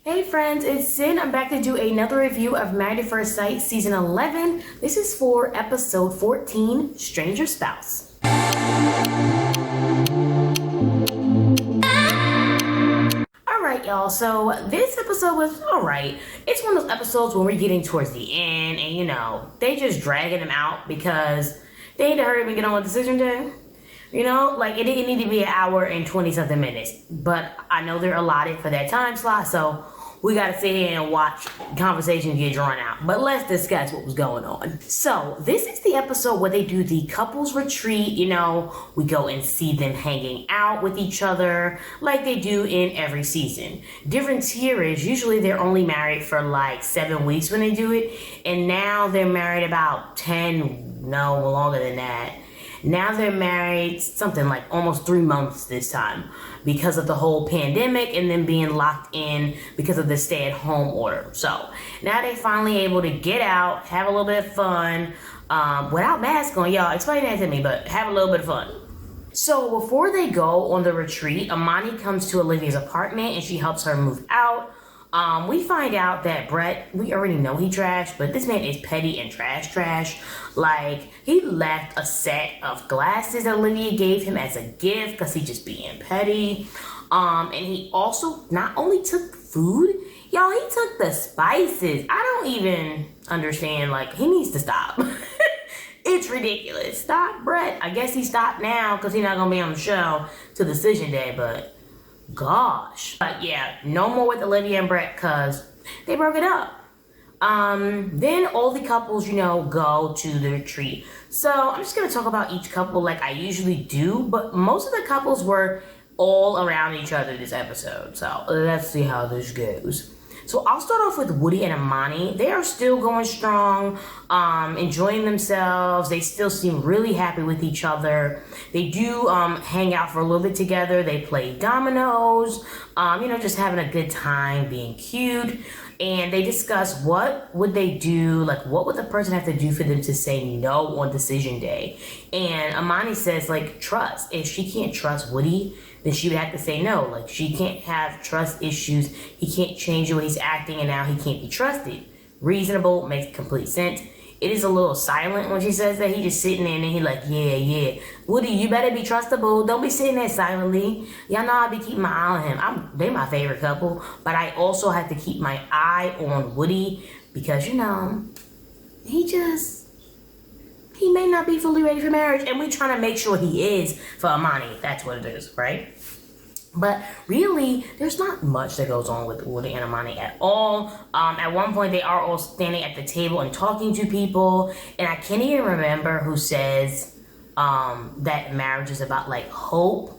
Hey friends, it's Sin. I'm back to do another review of Married at First Sight Season 11. This is for Episode 14, Stranger Spouse. Alright y'all, so this episode was alright. It's one of those episodes when we're getting towards the end and they just dragging them out because they need to hurry up and get on with decision day. It didn't need to be an hour and 20 something minutes, but I know they're allotted for that time slot, so we gotta sit here and watch conversations get drawn out. But let's discuss what was going on. So this is the episode where they do the couples retreat. We go and see them hanging out with each other like they do in every season. Difference here is usually they're only married for like 7 weeks when they do it, and now they're married about 10, no, longer than that. Now they're married something like almost 3 months this time because of the whole pandemic and then being locked in because of the stay-at-home order. So now they're finally able to get out, have a little bit of fun without masks on. Y'all, explain that to me, but have a little bit of fun. So before they go on the retreat, Amani comes to Olivia's apartment and she helps her move out. We find out that Brett, we already know he trashed, but this man is petty and trash. Like, he left a set of glasses that Olivia gave him as a gift because he just being petty. And he also not only took food, y'all, he took the spices. I don't even understand, he needs to stop. It's ridiculous. Stop, Brett. I guess he stopped now because he's not going to be on the show till decision day, but gosh. But yeah, no more with Olivia and Brett because they broke it up. Then all the couples, go to the retreat. So I'm just going to talk about each couple like I usually do, but most of the couples were all around each other this episode. So let's see how this goes. So I'll start off with Woody and Amani. They are still going strong, enjoying themselves. They still seem really happy with each other. They do hang out for a little bit together. They play dominoes, just having a good time, being cute. And they discuss what would they do, what would the person have to do for them to say no on decision day. And Amani says, trust. If she can't trust Woody, then she would have to say no. She can't have trust issues. He can't change the way he's acting, and now he can't be trusted. Reasonable, makes complete sense. It is a little silent when she says that. He just sitting there and he yeah. Woody, you better be trustable. Don't be sitting there silently. Y'all know I be keeping my eye on him. They my favorite couple, but I also have to keep my eye on Woody because, he may not be fully ready for marriage, and we trying to make sure he is for Amani. That's what it is, right? But really, there's not much that goes on with Woody and Amani at all. At one point, they are all standing at the table and talking to people, and I can't even remember who says that marriage is about hope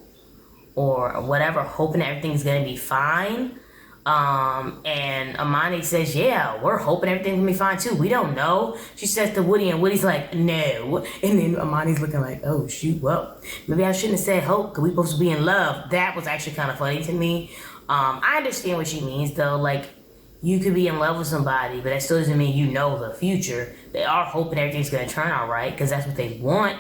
or whatever, hoping that everything's gonna be fine. And Amani says, yeah, we're hoping everything's gonna be fine too. We don't know. She says to Woody, and Woody's like, no. And then Amani's looking like, oh shoot, well, maybe I shouldn't have said hope because we're supposed to be in love. That was actually kind of funny to me. I understand what she means though. You could be in love with somebody, but that still doesn't mean you know the future. They are hoping everything's gonna turn out right because that's what they want.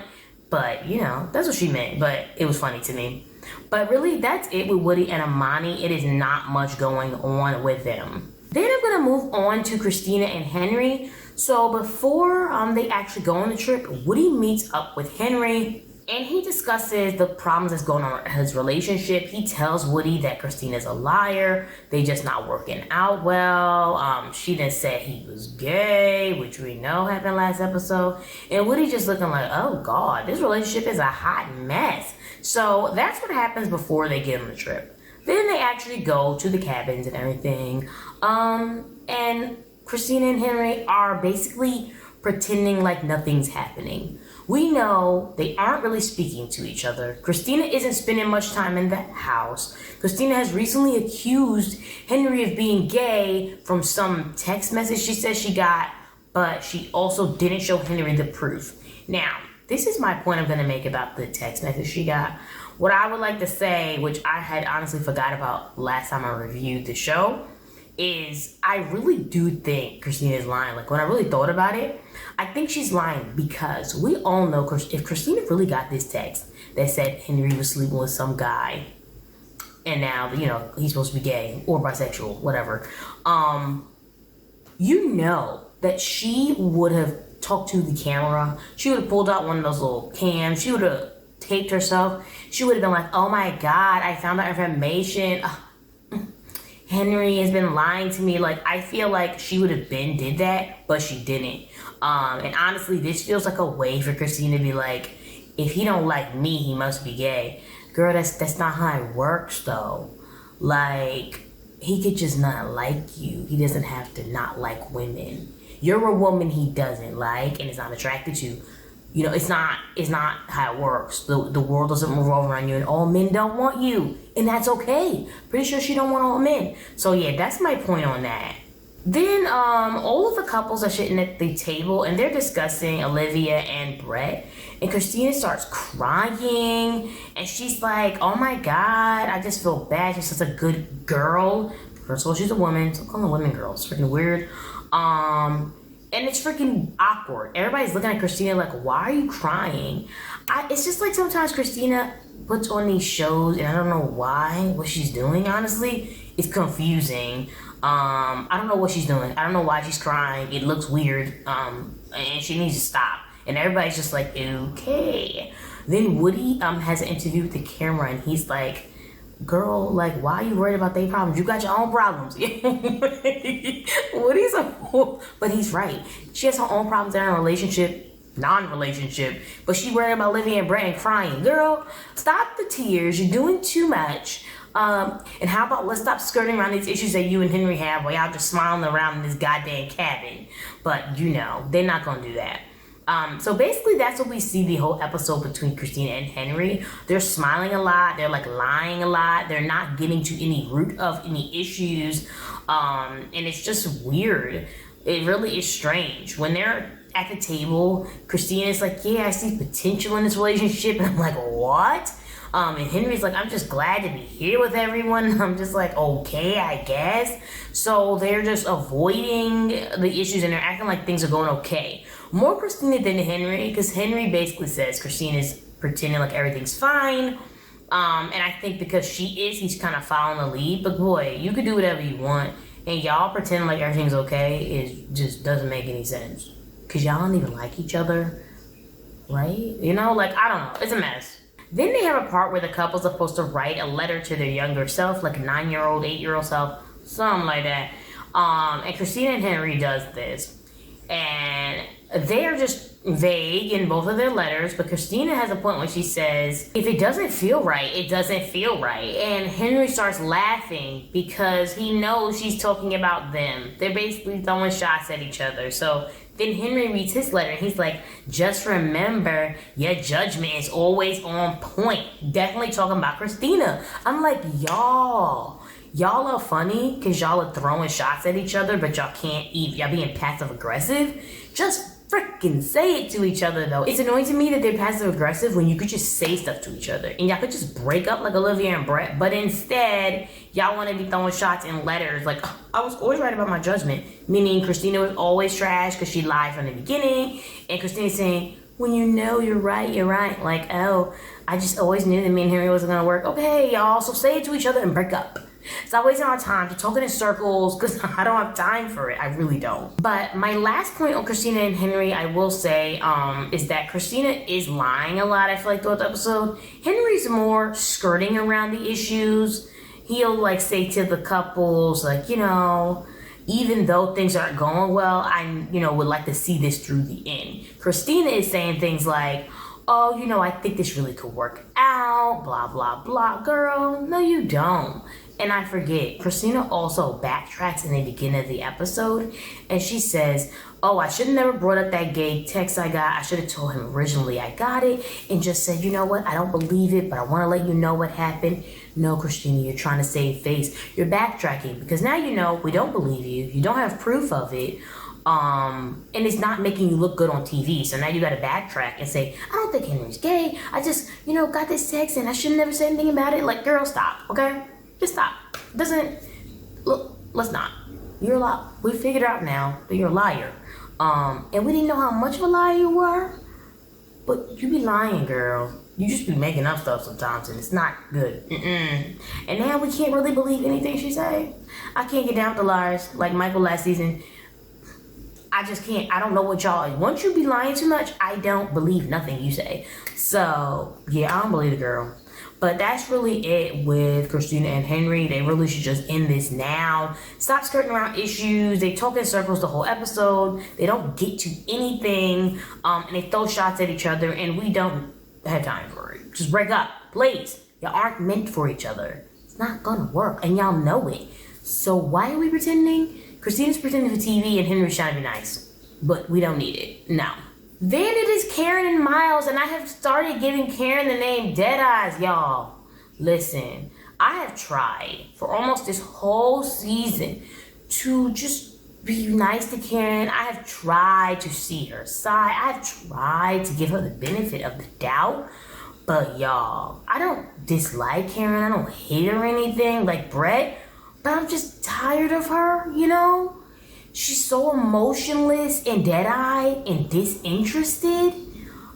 But, that's what she meant. But it was funny to me. But really, that's it with Woody and Amani. It is not much going on with them. Then I'm going to move on to Christina and Henry. So before they actually go on the trip, Woody meets up with Henry. And he discusses the problems that's going on in his relationship. He tells Woody that Christina's a liar. They just not working out well. She done said he was gay, which we know happened last episode. And Woody just looking like, oh God, this relationship is a hot mess. So that's what happens before they get on the trip. Then they actually go to the cabins and everything. And Christina and Henry are basically pretending like nothing's happening. We know they aren't really speaking to each other. Christina isn't spending much time in the house. Christina has recently accused Henry of being gay from some text message she says she got, but she also didn't show Henry the proof. Now, this is my point I'm going to make about the text message she got. What I would like to say, which I had honestly forgot about last time I reviewed the show, is I really do think Christina is lying. When I really thought about it, I think she's lying because we all know if Christina really got this text that said Henry was sleeping with some guy, and now, you know, he's supposed to be gay or bisexual, whatever. You know that she would have talked to the camera. She would have pulled out one of those little cams. She would have taped herself. She would have been like, oh my God, I found out information. Henry has been lying to me. Like, I feel like she would have did that, but she didn't. And honestly, this feels like a way for Christina to be like, if he don't like me, he must be gay. Girl, that's not how it works, though. Like, he could just not like you. He doesn't have to not like women. You're a woman he doesn't like and is not attracted to. You know, it's not how it works. The world doesn't move over on you, and all men don't want you, and that's okay. Pretty sure she don't want all men. So yeah, that's my point on that. Then all of the couples are sitting at the table and they're discussing Olivia and Brett, and Christina starts crying and she's like, oh my God, I just feel bad. She's such a good girl. First of all, she's a woman, so calling women girls. It's freaking weird. And it's freaking awkward. Everybody's looking at Christina like, why are you crying? It's just like sometimes Christina puts on these shows and I don't know why, what she's doing, honestly. It's confusing. I don't know what she's doing. I don't know why she's crying. It looks weird. And she needs to stop. And everybody's just like, okay. Then Woody has an interview with the camera and he's like, girl, like, why are you worried about their problems? You got your own problems. Woody's a fool. But he's right. She has her own problems in her relationship, non-relationship. But she worried about Olivia and Brett and crying. Girl, stop the tears. You're doing too much. And how about let's stop skirting around these issues that you and Henry have while y'all just smiling around in this goddamn cabin. But, you know, they're not going to do that. So basically that's what we see the whole episode between Christina and Henry. They're smiling a lot. They're like lying a lot. They're not getting to any root of any issues. And it's just weird. It really is strange. When they're at the table, Christina's like, yeah, I see potential in this relationship. And I'm like, what? And Henry's like, I'm just glad to be here with everyone. I'm just like, okay, I guess. So they're just avoiding the issues and they're acting like things are going okay. More Christina than Henry, because Henry basically says Christina's pretending like everything's fine. And I think because she is, he's kind of following the lead. But boy, you could do whatever you want. And y'all pretend like everything's okay. It just doesn't make any sense. Because y'all don't even like each other. Right? You know, like, I don't know. It's a mess. Then they have a part where the couple's supposed to write a letter to their younger self, like a 9-year-old, 8-year-old self, something like that. And Christina and Henry does this. And they are just vague in both of their letters, but Christina has a point where she says, if it doesn't feel right, it doesn't feel right. And Henry starts laughing because he knows she's talking about them. They're basically throwing shots at each other. So then Henry reads his letter and he's like, just remember, your judgment is always on point. Definitely talking about Christina. I'm like, y'all are funny because y'all are throwing shots at each other, but y'all can't eat. Y'all being passive aggressive. Just freaking say it to each other, though. It's annoying to me that they're passive aggressive when you could just say stuff to each other and y'all could just break up like Olivia and Brett. But instead, y'all want to be throwing shots in letters like, oh, I was always right about my judgment. Meaning Christina was always trash because she lied from the beginning. And Christina's saying, when you know you're right, you're right. Like, oh, I just always knew that me and Henry wasn't going to work. Okay, y'all, so say it to each other and break up. Stop wasting our time to talking in circles because I don't have time for it. I really don't. But my last point on Christina and Henry, I will say, is that Christina is lying a lot, I feel like, throughout the episode. Henry's more skirting around the issues. He'll, like, say to the couples, like, you know, even though things aren't going well, I, you know, would like to see this through the end. Christina is saying things like, oh, you know, I think this really could work out, blah, blah, blah. Girl, no, you don't. And I forget, Christina also backtracks in the beginning of the episode, and she says, oh, I should have never brought up that gay text I got. I should have told him originally I got it, and just said, you know what, I don't believe it, but I want to let you know what happened. No, Christina, you're trying to save face. You're backtracking, because now you know we don't believe you. You don't have proof of it. And it's not making you look good on TV. So now you gotta backtrack and say, I don't think Henry's gay. I just, you know, got this text and I should never say anything about it. Like, girl, stop, okay? Just stop. Look, let's not. You're a liar. We figured out now that you're a liar. And we didn't know how much of a liar you were. But you be lying, girl. You just be making up stuff sometimes, and it's not good. And now we can't really believe anything she say. I can't get down with the liars like Michael last season. I just can't. I don't know what y'all. Once you be lying too much, I don't believe nothing you say. So yeah, I don't believe the girl. But that's really it with Christina and Henry. They really should just end this now. Stop skirting around issues. They talk in circles the whole episode. They don't get to anything. And they throw shots at each other. And we don't have time for it. Just break up, please. Y'all aren't meant for each other. It's not gonna work. And y'all know it. So why are we pretending? Christina's pretending for TV and Henry's trying to be nice. But we don't need it. No. Then it is Karen and Miles, and I have started giving Karen the name Deadeyes, y'all. Listen, I have tried for almost this whole season to just be nice to Karen. I have tried to see her side. I have tried to give her the benefit of the doubt. But y'all, I don't dislike Karen. I don't hate her or anything like Brett. But I'm just tired of her, you know? She's so emotionless and dead-eyed and disinterested.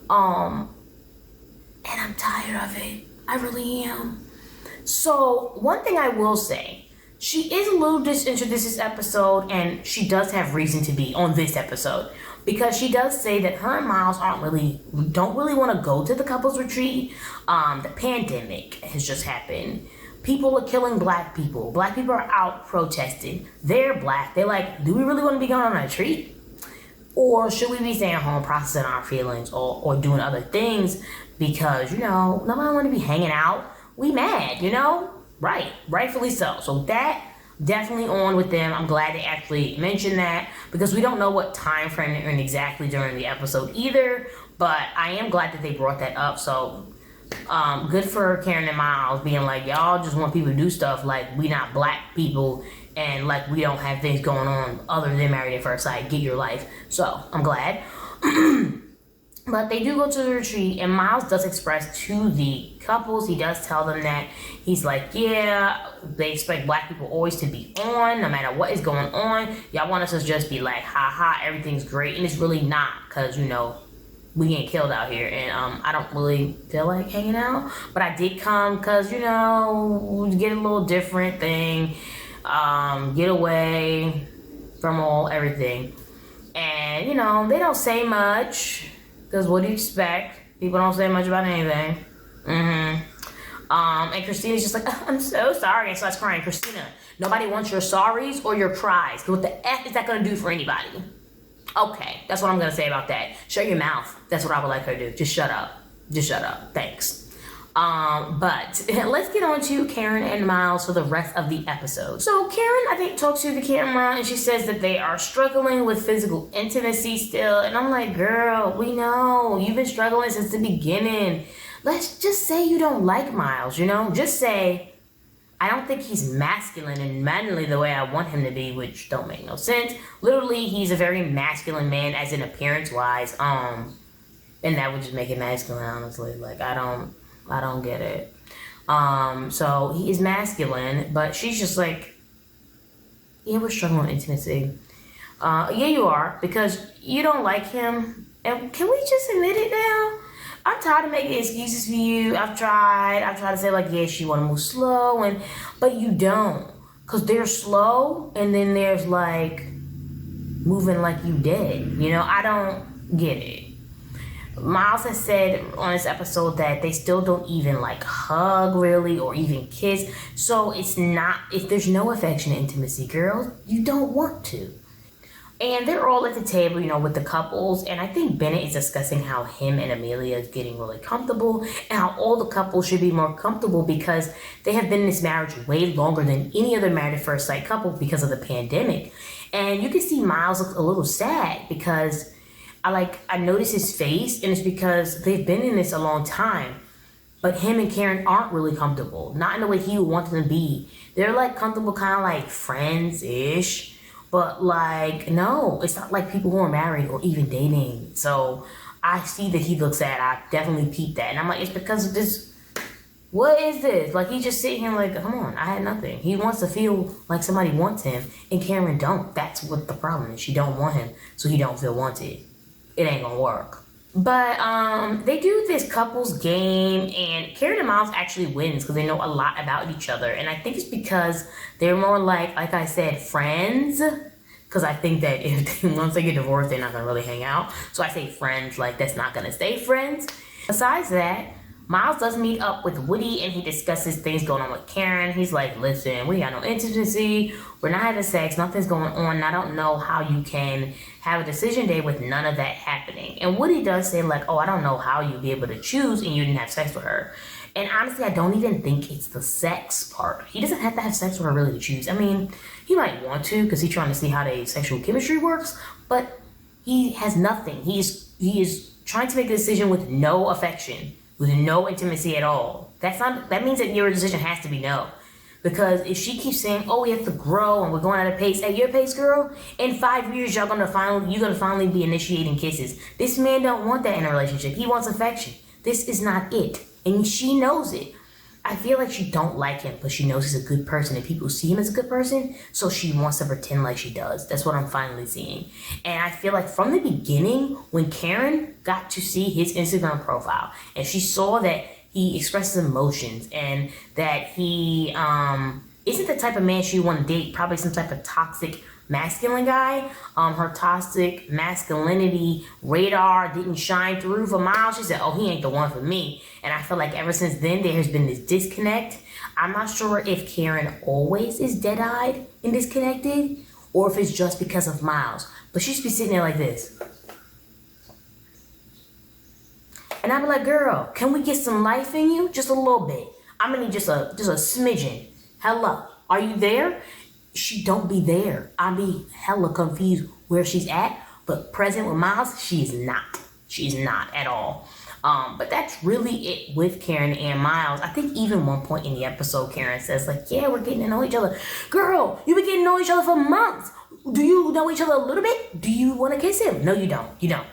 And I'm tired of it. I really am. So, one thing I will say, she is a little disinterested this episode, and she does have reason to be on this episode. Because she does say that her and Miles don't really want to go to the couples retreat. The pandemic has just happened. People are killing black people. Black people are out protesting. They're black. They're like, do we really want to be going on a retreat? Or should we be staying home processing our feelings or doing other things? Because, you know, nobody want to be hanging out. We mad, you know? Right. Rightfully so. So that definitely on with them. I'm glad they actually mentioned that because we don't know what time frame they're in exactly during the episode either. But I am glad that they brought that up. So good for Karen and Miles being like, y'all just want people to do stuff like we not black people and like we don't have things going on other than Married at First Sight. Get your life. So I'm glad. But they do go to the retreat, and Miles does express to the couples, he does tell them that he's like, yeah, they expect black people always to be on, no matter what is going on. Y'all want us to just be like, ha ha, everything's great, and it's really not, because, you know, we get killed out here, and I don't really feel like hanging out, but I did come because, you know, get a little different thing, get away from everything, and, you know, they don't say much. Because what do you expect? People don't say much about anything. And Christina's just like, oh, I'm so sorry. And starts crying. Christina, nobody wants your sorries or your cries. What the F is that going to do for anybody? Okay, that's what I'm going to say about that. Shut your mouth. That's what I would like her to do. Just shut up. Just shut up. Thanks. But let's get on to Karen and Miles for the rest of the episode. So Karen, I think, talks to the camera and she says that they are struggling with physical intimacy still. And I'm like, girl, we know. You've been struggling since the beginning. Let's just say you don't like Miles, you know? Just say, I don't think he's masculine and manly the way I want him to be, which don't make no sense. Literally, he's a very masculine man as in appearance-wise. And that would just make it masculine, honestly. Like, I don't get it. So he is masculine, but she's just like, yeah, we're struggling with intimacy. Yeah, you are, because you don't like him. And can we just admit it now? I'm tired of making excuses for you. I've tried to say like, yes, you want to move slow, but you don't. Because they're slow, and then there's like, moving like you did. You know, I don't get it. Miles has said on this episode that they still don't even like hug really or even kiss. So it's not, if there's no affection and intimacy, girl, you don't want to. And they're all at the table, you know, with the couples. And I think Bennett is discussing how him and Amelia is getting really comfortable and how all the couples should be more comfortable because they have been in this marriage way longer than any other Married at First Sight couple because of the pandemic. And you can see Miles look a little sad because I notice his face, and it's because they've been in this a long time. But him and Karen aren't really comfortable. Not in the way he would want them to be. They're like comfortable, kind of like friends-ish. But like, no, it's not like people who are married or even dating. So I see that he looks sad. I definitely peeped that. And I'm like, it's because of this. What is this? Like, he's just sitting here like, come on, I had nothing. He wants to feel like somebody wants him, and Karen don't. That's what the problem is. She don't want him, so he don't feel wanted. It ain't gonna work. But they do this couples game, and Karen and Miles actually wins because they know a lot about each other. And I think it's because they're more like I said, friends. Because I think that if once they get divorced, they're not gonna really hang out. So I say friends, like that's not gonna stay friends. Besides that, Miles does meet up with Woody and he discusses things going on with Karen. He's like, listen, we got no intimacy. We're not having sex. Nothing's going on. I don't know how you can have a decision day with none of that happening. And Woody does say like, oh, I don't know how you'd be able to choose and you didn't have sex with her. And honestly, I don't even think it's the sex part. He doesn't have to have sex with her really to choose. I mean, he might want to because he's trying to see how their sexual chemistry works, but he has nothing. He is trying to make a decision with no affection, with no intimacy at all. That means that your decision has to be no. Because if she keeps saying, oh, we have to grow and we're going at a pace, at your pace, girl, in 5 years you're gonna finally be initiating kisses. This man don't want that in a relationship. He wants affection. This is not it. And she knows it. I feel like she don't like him, but she knows he's a good person and people see him as a good person, so she wants to pretend like she does. That's what I'm finally seeing. And I feel like from the beginning, when Karen got to see his Instagram profile and she saw that he expresses emotions and that he isn't the type of man she want to date, probably some type of toxic masculine guy. Her toxic masculinity radar didn't shine through for Miles. She said, oh, he ain't the one for me. And I feel like ever since then, there has been this disconnect. I'm not sure if Karen always is dead-eyed and disconnected or if it's just because of Miles. But she should be sitting there like this. And I'd be like, girl, can we get some life in you? Just a little bit. I'm gonna need just a smidgen. Hello, are you there? She don't be there. I be hella confused where she's at, but present with Miles, she's not. She's not at all. But that's really it with Karen and Miles. I think even one point in the episode, Karen says like, yeah, we're getting to know each other. Girl, you've been getting to know each other for months. Do you know each other a little bit? Do you want to kiss him? No, you don't. You don't.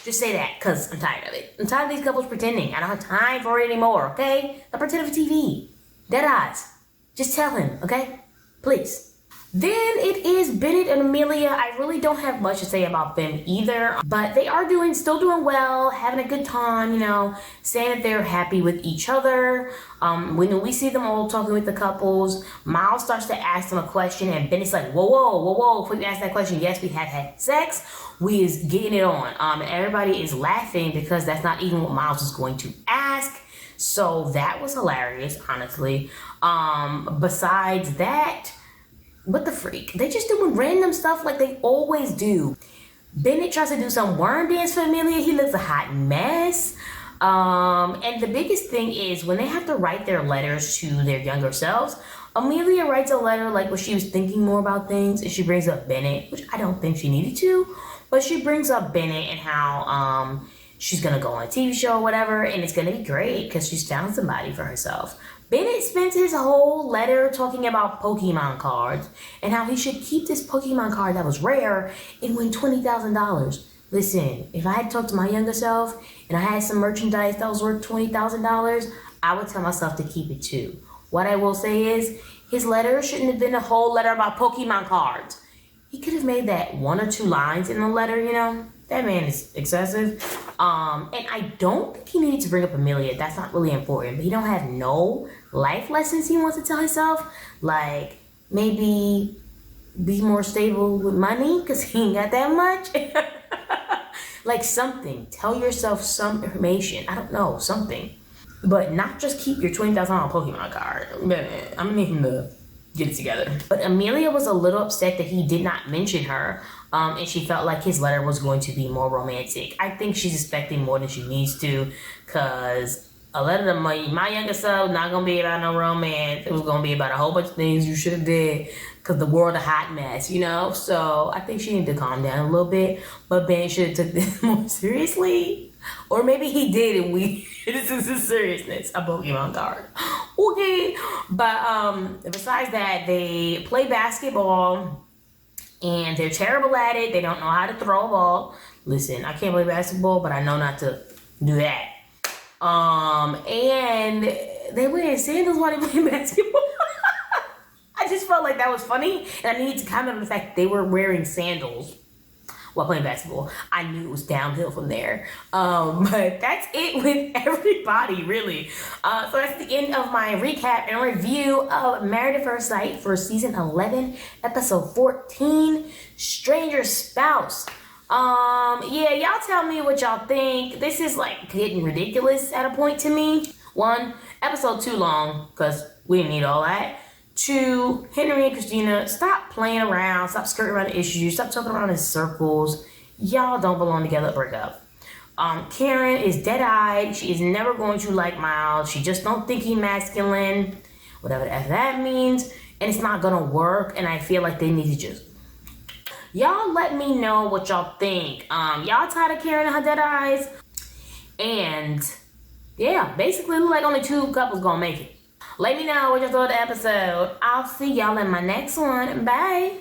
Just say that, because I'm tired of it. I'm tired of these couples pretending. I don't have time for it anymore, okay? Not pretend for TV. Dead eyes. Just tell him, okay? Please. Then it is Bennett and Amelia. I really don't have much to say about them either, but they are still doing well, having a good time, saying that they're happy with each other. When we see them all talking with the couples, Miles starts to ask them a question and Bennett's like, whoa, before you ask that question, yes, we have had sex. We is getting it on. And everybody is laughing because that's not even what Miles is going to ask. So that was hilarious, honestly. Besides that, what the freak? They just doing random stuff like they always do. Bennett tries to do some worm dance for Amelia. He looks a hot mess. And the biggest thing is when they have to write their letters to their younger selves, Amelia writes a letter like when she was thinking more about things and she brings up Bennett, which I don't think she needed to, but she brings up Bennett and how she's gonna go on a TV show or whatever, and it's gonna be great because she's found somebody for herself. Bennett spends his whole letter talking about Pokemon cards and how he should keep this Pokemon card that was rare and win $20,000. Listen, if I had talked to my younger self and I had some merchandise that was worth $20,000, I would tell myself to keep it too. What I will say is, his letter shouldn't have been a whole letter about Pokemon cards. He could have made that 1 or 2 lines in the letter, That man is excessive. And I don't think he needed to bring up Amelia. That's not really important. But he don't have no life lessons he wants to tell himself. Like, maybe be more stable with money because he ain't got that much. Like something. Tell yourself some information. I don't know. Something. But not just keep your $20,000 Pokemon card. Man, I'm gonna need him to get it together. But Amelia was a little upset that he did not mention her. And she felt like his letter was going to be more romantic. I think she's expecting more than she needs to, because a letter to my younger self not gonna be about no romance. It was gonna be about a whole bunch of things you should have did, because the world a hot mess, So I think she needed to calm down a little bit. But Ben should have took this more seriously, or maybe he did, and this is the seriousness, a Pokemon card. Okay, but besides that, they play basketball. And they're terrible at it. They don't know how to throw a ball. Listen, I can't play basketball, but I know not to do that. And they wear sandals while they play basketball. I just felt like that was funny. And I needed to comment on the fact that they were wearing sandals while playing basketball. I knew it was downhill from there. But that's it with everybody, really. So that's the end of my recap and review of Married at First Sight for season 11, episode 14, Stranger Spouse. Yeah, y'all tell me what y'all think. This is like getting ridiculous at a point to me. 1, episode too long, because we didn't need all that. 2, Henry and Christina, stop playing around, stop skirting around the issues, stop talking around in circles. Y'all don't belong together, break up. Karen is dead-eyed. She is never going to like Miles. She just don't think he's masculine, whatever that means, and it's not gonna work, and I feel like they need to just... Y'all let me know what y'all think. Y'all tired of Karen and her dead eyes? And yeah, basically look like only 2 couples gonna make it. Let me know what you thought of the episode. I'll see y'all in my next one. Bye.